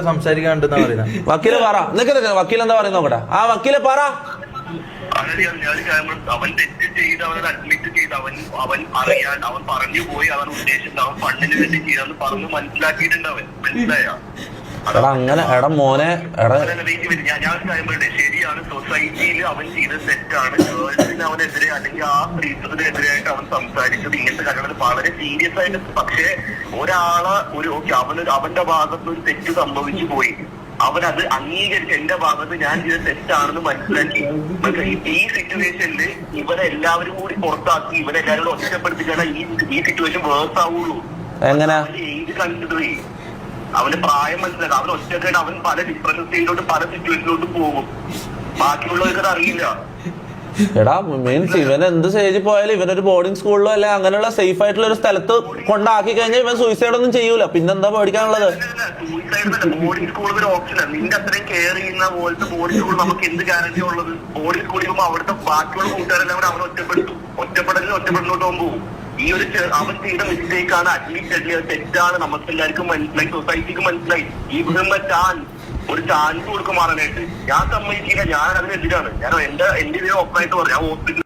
സംസാരിക്കാണ്ടെന്നാ പറയുന്നത്. വക്കീല് പറ, നിൽക്ക് വക്കീൽ എന്താ പറയുന്നത് നോക്കട്ടെ. ആ വക്കീല് പറ. അവൻ തെറ്റ് ചെയ്ത് അവൻ അഡ്മിറ്റ് ചെയ്ത് അവൻ അറിയാൻ അവൻ പറഞ്ഞു പോയി, അവൻ ഉദ്ദേശിച്ചത് അവൻ ഫണ്ടിന് വേണ്ടി ചെയ്തെന്ന് പറഞ്ഞ് മനസ്സിലാക്കിയിട്ടുണ്ട് അവൻ. മനസ്സിലായോ? അങ്ങനെ എടാ മോനെ ഞാൻ കാര്യങ്ങളുണ്ട്. ശരിയാണ്, സൊസൈറ്റിയിൽ അവൻ ചെയ്ത തെറ്റാണ്. ഗേൾസിന് അവനെതിരെ അല്ലെങ്കിൽ ആ സ്ത്രീത്വത്തിനെതിരായിട്ട് അവൻ സംസാരിച്ചത് ഇങ്ങനത്തെ കാര്യങ്ങൾ വളരെ സീരിയസ് ആയിട്ട്. പക്ഷെ ഒരാളെ അവന്റെ ഭാഗത്ത് ഒരു തെറ്റ് സംഭവിച്ചു പോയി, അവനത് അംഗീകരിച്ച് എന്റെ ഭാഗത്ത് ഞാൻ ചെയ്ത തെറ്റാണെന്ന് മനസ്സിലാക്കി. ഈ സിറ്റുവേഷനിൽ ഇവരെല്ലാവരും കൂടി പുറത്താക്കി ഇവരെല്ലാവരും ഒറ്റപ്പെടുത്തിക്കാണ് ഈ സിറ്റുവേഷൻ വേഴ്സ് ആവുള്ളൂ. എങ്ങനെ ഏത് കണ്ടിട്ട് അവന്റെ പ്രായം മനസ്സിലാക്കാം. അവൻ ഒറ്റക്കായിട്ട് അവൻ പല ഡിപ്രഷൻ സ്റ്റേജിലോട്ട് പല സിറ്റുവേഷനിലോട്ട് പോകും. ബാക്കിയുള്ളവർക്കത് അറിയില്ല. എടാ മീൻസ് ഇവൻ എന്ത് സ്റ്റേജിൽ പോയാലും ഇവനൊരു ബോർഡിംഗ് സ്കൂളിലോ അല്ലെ അങ്ങനെയുള്ള സേഫ് ആയിട്ടുള്ള ഒരു സ്ഥലത്ത് കൊണ്ടാക്കി കഴിഞ്ഞാൽ ഇവൻ സൂയിസൈഡ് ഒന്നും ചെയ്യൂല. പിന്നെന്താ പേടിക്കാനുള്ളത്? ബോർഡിംഗ് സ്കൂൾ ഒരു ഓപ്ഷനാണ്. നിന്റെ അത്രയും കെയർ ചെയ്യുന്ന പോലത്തെ ബോർഡിംഗ് സ്കൂൾ നമുക്ക് എന്ത് ഗ്യാരണ്ടി ഉള്ളത്? ബോർഡിംഗ് സ്കൂളിൽ പോകുമ്പോൾ അവിടുത്തെ ബാക്കിയുള്ള കൂട്ടുകാരെല്ലാം കൂടെ അവനെ ഒറ്റപ്പെടലിലോട്ട് പോകും. ഈ ഒരു അവൻ ചെയ്ത മിസ്റ്റേക്ക് ആണ്, അഡ്മിറ്റ് തെറ്റാണ്, നമുക്ക് എല്ലാവർക്കും മനസ്സിലായി, സൊസൈറ്റിക്ക് മനസ്സിലായി. ഈ ഒരു ചാൻസ് കൊടുക്കുമാറാനായിട്ട് ഞാൻ സമ്മതിക്കില്ല. ഞാൻ അതിനെതിരാണ്. ഞാൻ എന്റെ ഓപ്പണായിട്ട് പറഞ്ഞു. ഞാൻ ഹോസ്പിറ്റലിൽ